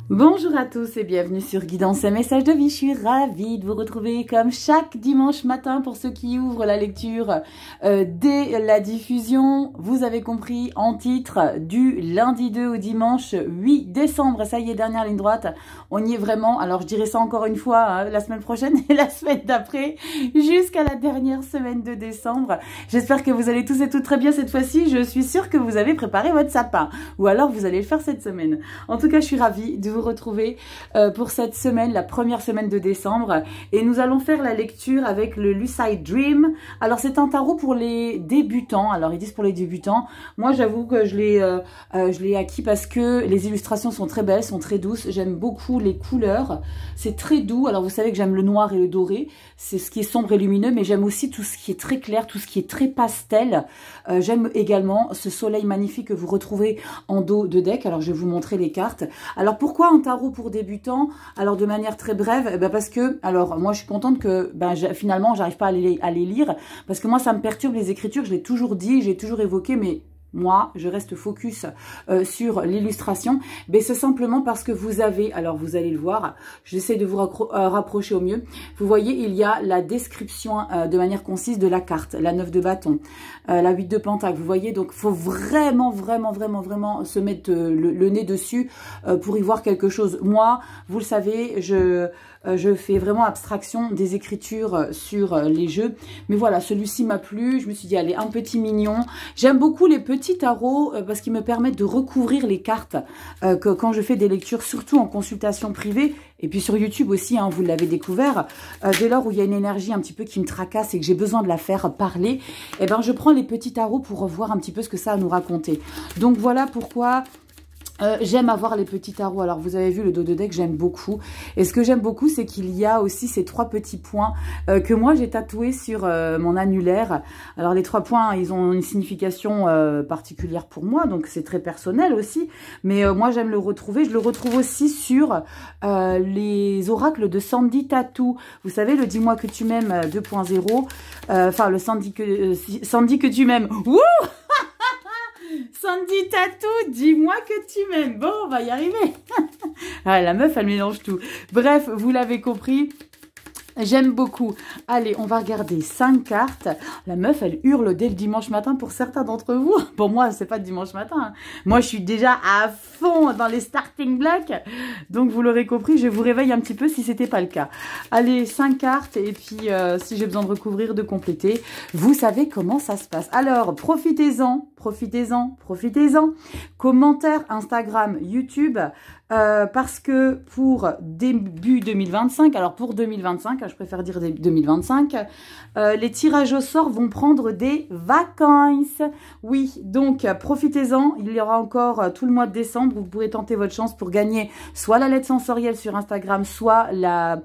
Bonjour à tous et bienvenue sur Guidance et Messages de Vie. Je suis ravie de vous retrouver comme chaque dimanche matin pour ceux qui ouvrent la lecture dès la diffusion. Vous avez compris, en titre, du lundi 2 au dimanche 8 décembre. Ça y est, dernière ligne droite. On y est vraiment. Alors je dirai ça encore une fois hein, la semaine prochaine et la semaine d'après jusqu'à la dernière semaine de décembre. J'espère que vous allez tous et toutes très bien cette fois-ci. Je suis sûre que vous avez préparé votre sapin ou alors vous allez le faire cette semaine. En tout cas, je suis ravie de vous retrouver pour cette semaine, la première semaine de décembre, et nous allons faire la lecture avec le Lucid Dream. Alors c'est un tarot pour les débutants. Alors ils disent pour les débutants. Moi j'avoue que je l'ai acquis parce que les illustrations sont très belles, sont très douces. J'aime beaucoup les couleurs. C'est très doux. Alors vous savez que j'aime le noir et le doré. C'est ce qui est sombre et lumineux, mais j'aime aussi tout ce qui est très clair, tout ce qui est très pastel. J'aime également ce soleil magnifique que vous retrouvez en dos de deck. Alors je vais vous montrer les cartes. Alors pourquoi un tarot pour débutants? Alors de manière très brève, parce que, alors moi je suis contente que finalement j'arrive pas à les lire, parce que moi ça me perturbe les écritures, je l'ai toujours dit, j'ai toujours évoqué, mais moi, je reste focus sur l'illustration. C'est simplement parce que vous avez, alors vous allez le voir, j'essaie de vous rapprocher au mieux. Vous voyez, il y a la description de manière concise de la carte, la 9 de bâton, la 8 de pentacle. Vous voyez, donc il faut vraiment se mettre le nez dessus pour y voir quelque chose. Moi, vous le savez, je fais vraiment abstraction des écritures sur les jeux. Mais voilà, celui-ci m'a plu. Je me suis dit, allez, un petit mignon. J'aime beaucoup les petits tarots parce qu'ils me permettent de recouvrir les cartes quand je fais des lectures, surtout en consultation privée. Et puis sur YouTube aussi, hein, vous l'avez découvert. Dès lors où il y a une énergie un petit peu qui me tracasse et que j'ai besoin de la faire parler, je prends les petits tarots pour voir un petit peu ce que ça a à nous raconter. Donc voilà pourquoi... j'aime avoir les petits tarots. Alors vous avez vu le dos de deck, j'aime beaucoup. Et ce que j'aime beaucoup, c'est qu'il y a aussi ces 3 petits points que moi j'ai tatoués sur mon annulaire. Alors les 3 points, ils ont une signification particulière pour moi, donc c'est très personnel aussi. Mais moi j'aime le retrouver. Je le retrouve aussi sur les oracles de Sandy Tattoo. Vous savez, le Dis-moi que tu m'aimes 2.0. Enfin, le Sandy que tu m'aimes. Wouh! Sandy Tattoo, dis-moi que tu m'aimes. Bon, on va y arriver. Ah, la meuf, elle mélange tout. Bref, vous l'avez compris. J'aime beaucoup. Allez, on va regarder 5 cartes. La meuf, elle hurle dès le dimanche matin pour certains d'entre vous. Pour moi, c'est pas le dimanche matin. Hein. Moi, je suis déjà à fond dans les starting blocks. Donc, vous l'aurez compris, je vous réveille un petit peu si c'était pas le cas. Allez, 5 cartes. Et puis, si j'ai besoin de recouvrir, de compléter, vous savez comment ça se passe. Alors, profitez-en. Commentaires Instagram, YouTube. Parce que pour début 2025, alors pour 2025, je préfère dire 2025, les tirages au sort vont prendre des vacances. Oui, donc profitez-en, il y aura encore tout le mois de décembre, vous pourrez tenter votre chance pour gagner soit la lettre sensorielle sur Instagram, soit la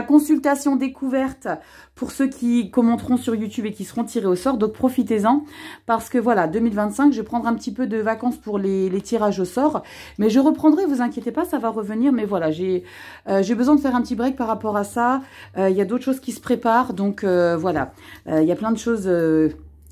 consultation découverte pour ceux qui commenteront sur YouTube et qui seront tirés au sort. Donc profitez-en parce que voilà, 2025, je vais prendre un petit peu de vacances pour les tirages au sort. Mais je reprendrai, vous inquiétez pas, ça va revenir. Mais voilà, j'ai besoin de faire un petit break par rapport à ça. Il y a d'autres choses qui se préparent. Donc voilà, il y a plein de choses...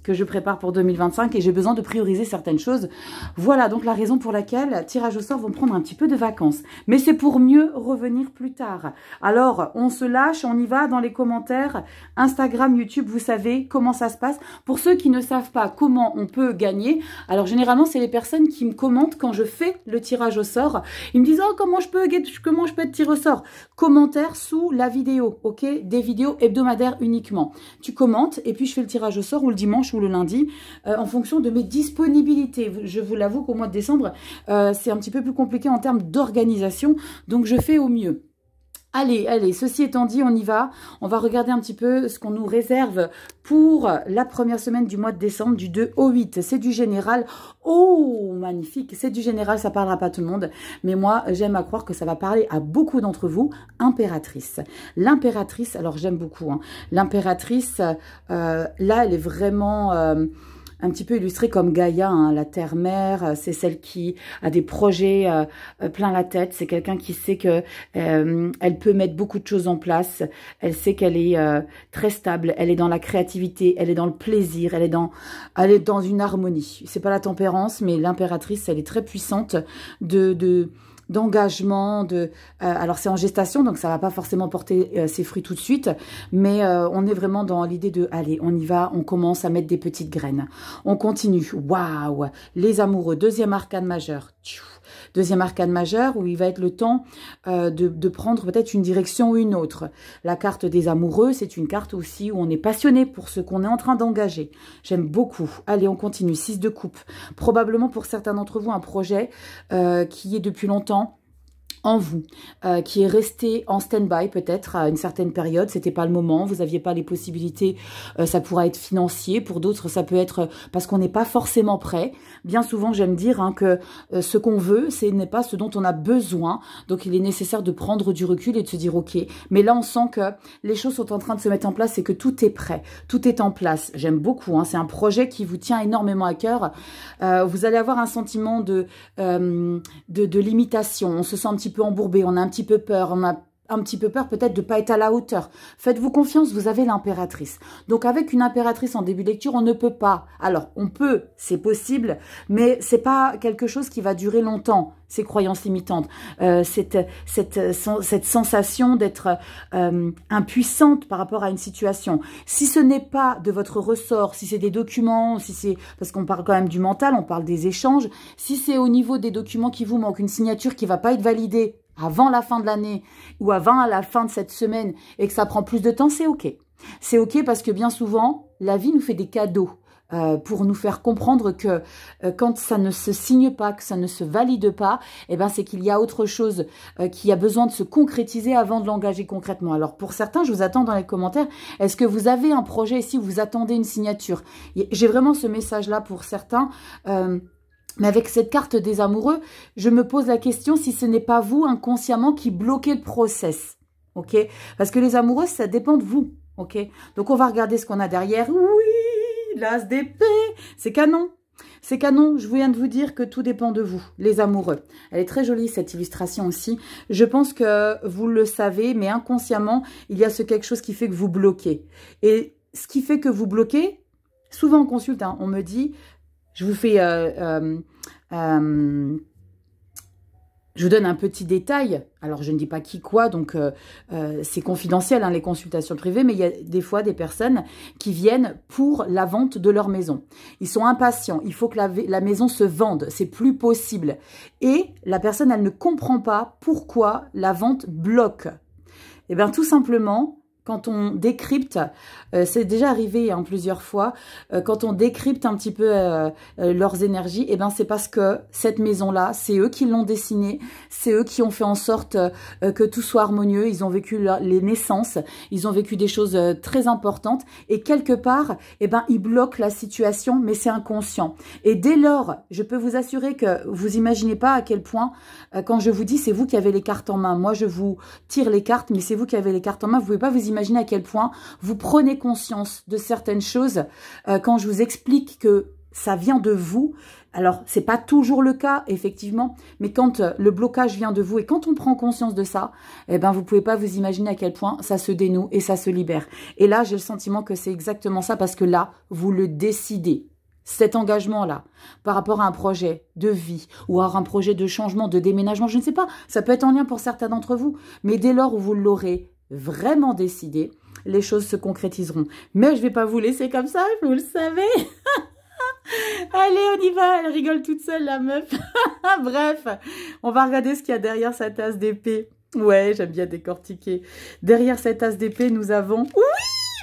que je prépare pour 2025 et j'ai besoin de prioriser certaines choses. Voilà donc la raison pour laquelle tirage au sort vont prendre un petit peu de vacances. Mais c'est pour mieux revenir plus tard. Alors, on se lâche, on y va dans les commentaires. Instagram, YouTube, vous savez comment ça se passe. Pour ceux qui ne savent pas comment on peut gagner, alors généralement, c'est les personnes qui me commentent quand je fais le tirage au sort. Ils me disent, oh, comment je peux être tiré au sort? Commentaire sous la vidéo, ok? Des vidéos hebdomadaires uniquement. Tu commentes et puis je fais le tirage au sort ou le dimanche ou le lundi, en fonction de mes disponibilités. Je vous l'avoue qu'au mois de décembre, c'est un petit peu plus compliqué en termes d'organisation, donc je fais au mieux. Allez, ceci étant dit, on y va. On va regarder un petit peu ce qu'on nous réserve pour la première semaine du mois de décembre, du 2 au 8. C'est du général. Oh, magnifique. C'est du général, ça parlera pas à tout le monde. Mais moi, j'aime à croire que ça va parler à beaucoup d'entre vous. Impératrice. L'impératrice, alors j'aime beaucoup. Hein. L'impératrice, là, elle est vraiment... un petit peu illustrée comme Gaïa, hein, la terre-mère. C'est celle qui a des projets plein la tête. C'est quelqu'un qui sait que elle peut mettre beaucoup de choses en place. Elle sait qu'elle est très stable. Elle est dans la créativité. Elle est dans le plaisir. Elle est dans une harmonie. C'est pas la tempérance, mais l'impératrice, elle est très puissante d'engagement, alors c'est en gestation, donc ça va pas forcément porter ses fruits tout de suite, mais on est vraiment dans l'idée de, allez, on y va, on commence à mettre des petites graines. On continue. Waouh! Les amoureux, deuxième arcane majeur. Deuxième arcane majeur où il va être le temps de prendre peut-être une direction ou une autre. La carte des amoureux, c'est une carte aussi où on est passionné pour ce qu'on est en train d'engager. J'aime beaucoup. Allez, on continue. 6 de coupe. Probablement pour certains d'entre vous un projet qui est depuis longtemps en vous, qui est resté en stand-by peut-être à une certaine période, c'était pas le moment, vous n'aviez pas les possibilités, ça pourra être financier, pour d'autres ça peut être parce qu'on n'est pas forcément prêt. Bien souvent j'aime dire hein, que ce qu'on veut, ce n'est pas ce dont on a besoin, donc il est nécessaire de prendre du recul et de se dire ok, mais là on sent que les choses sont en train de se mettre en place et que tout est prêt, tout est en place. J'aime beaucoup, hein, c'est un projet qui vous tient énormément à cœur. Vous allez avoir un sentiment de limitation, on se sent un petit peu embourbé, on a un petit peu peur, on a un petit peu peur peut-être de ne pas être à la hauteur. Faites-vous confiance, vous avez l'impératrice. Donc avec une impératrice en début de lecture, on ne peut pas. Alors on peut, c'est possible, mais c'est pas quelque chose qui va durer longtemps, ces croyances limitantes. Cette sensation d'être impuissante par rapport à une situation. Si ce n'est pas de votre ressort, si c'est des documents, si c'est parce qu'on parle quand même du mental, on parle des échanges, si c'est au niveau des documents qui vous manquent, une signature qui va pas être validée avant la fin de l'année ou avant la fin de cette semaine et que ça prend plus de temps, c'est ok. C'est ok parce que bien souvent, la vie nous fait des cadeaux pour nous faire comprendre que quand ça ne se signe pas, que ça ne se valide pas, eh ben c'est qu'il y a autre chose qui a besoin de se concrétiser avant de l'engager concrètement. Alors pour certains, je vous attends dans les commentaires, est-ce que vous avez un projet ici où vous attendez une signature? J'ai vraiment ce message-là pour certains. Mais avec cette carte des amoureux, je me pose la question si ce n'est pas vous inconsciemment qui bloquez le process. Ok? Parce que les amoureux, ça dépend de vous. Ok? Donc on va regarder ce qu'on a derrière. Oui, l'as d'épée. C'est canon. C'est canon. Je viens de vous dire que tout dépend de vous, les amoureux. Elle est très jolie cette illustration aussi. Je pense que vous le savez, mais inconsciemment, il y a ce quelque chose qui fait que vous bloquez. Et ce qui fait que vous bloquez, souvent en consulte, hein, on me dit... Je vous fais, je vous donne un petit détail. Alors, je ne dis pas qui, quoi, donc c'est confidentiel, hein, les consultations privées, mais il y a des fois des personnes qui viennent pour la vente de leur maison. Ils sont impatients, il faut que la maison se vende, c'est plus possible. Et la personne, elle ne comprend pas pourquoi la vente bloque. Eh bien, tout simplement... Quand on décrypte, c'est déjà arrivé hein, plusieurs fois, quand on décrypte un petit peu leurs énergies, eh ben c'est parce que cette maison-là, c'est eux qui l'ont dessinée, c'est eux qui ont fait en sorte que tout soit harmonieux, ils ont vécu les naissances, ils ont vécu des choses très importantes et quelque part, eh ben ils bloquent la situation, mais c'est inconscient. Et dès lors, je peux vous assurer que vous imaginez pas à quel point, quand je vous dis c'est vous qui avez les cartes en main, moi je vous tire les cartes, mais c'est vous qui avez les cartes en main, vous pouvez pas vous imaginer à quel point vous prenez conscience de certaines choses quand je vous explique que ça vient de vous. Alors, c'est pas toujours le cas, effectivement, mais quand le blocage vient de vous et quand on prend conscience de ça, eh ben, vous pouvez pas vous imaginer à quel point ça se dénoue et ça se libère. Et là, j'ai le sentiment que c'est exactement ça parce que là, vous le décidez. Cet engagement-là, par rapport à un projet de vie ou à un projet de changement, de déménagement, je ne sais pas, ça peut être en lien pour certains d'entre vous, mais dès lors où vous l'aurez vraiment décidé, les choses se concrétiseront. Mais je ne vais pas vous laisser comme ça, vous le savez. Allez, on y va, elle rigole toute seule, la meuf. Bref, on va regarder ce qu'il y a derrière sa tasse d'épée. Ouais, j'aime bien décortiquer. Derrière cette tasse d'épée, nous avons... Oui,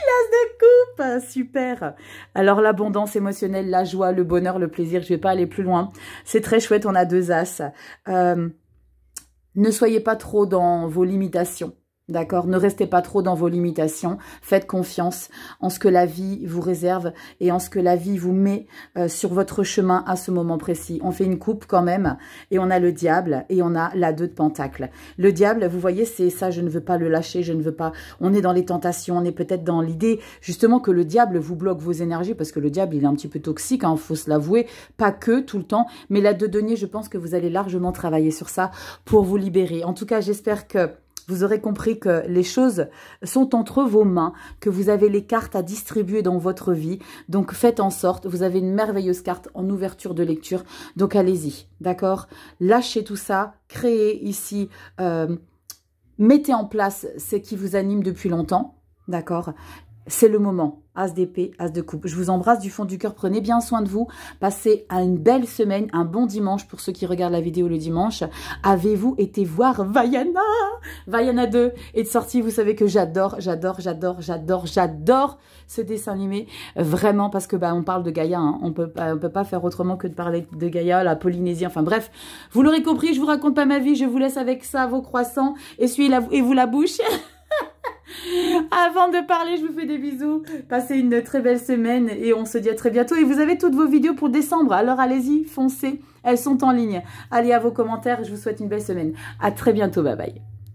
l'as de coupe, super. Alors, l'abondance émotionnelle, la joie, le bonheur, le plaisir, je ne vais pas aller plus loin. C'est très chouette, on a 2 as. Ne soyez pas trop dans vos limitations. D'accord? Ne restez pas trop dans vos limitations. Faites confiance en ce que la vie vous réserve et en ce que la vie vous met sur votre chemin à ce moment précis. On fait une coupe quand même et on a le diable et on a la 2 de pentacle. Le diable, vous voyez, c'est ça, je ne veux pas le lâcher, je ne veux pas... On est dans les tentations, on est peut-être dans l'idée justement que le diable vous bloque vos énergies parce que le diable, il est un petit peu toxique, hein, faut se l'avouer. Pas que tout le temps, mais la 2 de denier, je pense que vous allez largement travailler sur ça pour vous libérer. En tout cas, j'espère que vous aurez compris que les choses sont entre vos mains, que vous avez les cartes à distribuer dans votre vie. Donc, faites en sorte, vous avez une merveilleuse carte en ouverture de lecture. Donc, allez-y, d'accord? Lâchez tout ça, créez ici, mettez en place ce qui vous anime depuis longtemps, d'accord? C'est le moment. As d'épée, as de coupe. Je vous embrasse du fond du cœur. Prenez bien soin de vous. Passez une belle semaine, un bon dimanche pour ceux qui regardent la vidéo le dimanche. Avez-vous été voir Vaiana? Vaiana 2 est de sortie. Vous savez que j'adore ce dessin animé. Vraiment parce que on parle de Gaïa. Hein. On peut pas faire autrement que de parler de Gaïa, la Polynésie. Enfin bref, vous l'aurez compris. Je vous raconte pas ma vie. Je vous laisse avec ça, vos croissants. Essuyez-vous la bouche. Avant de parler, je vous fais des bisous. Passez une très belle semaine et on se dit à très bientôt. Et vous avez toutes vos vidéos pour décembre. Alors allez-y, foncez. Elles sont en ligne. Allez à vos commentaires. Je vous souhaite une belle semaine. À très bientôt. Bye bye.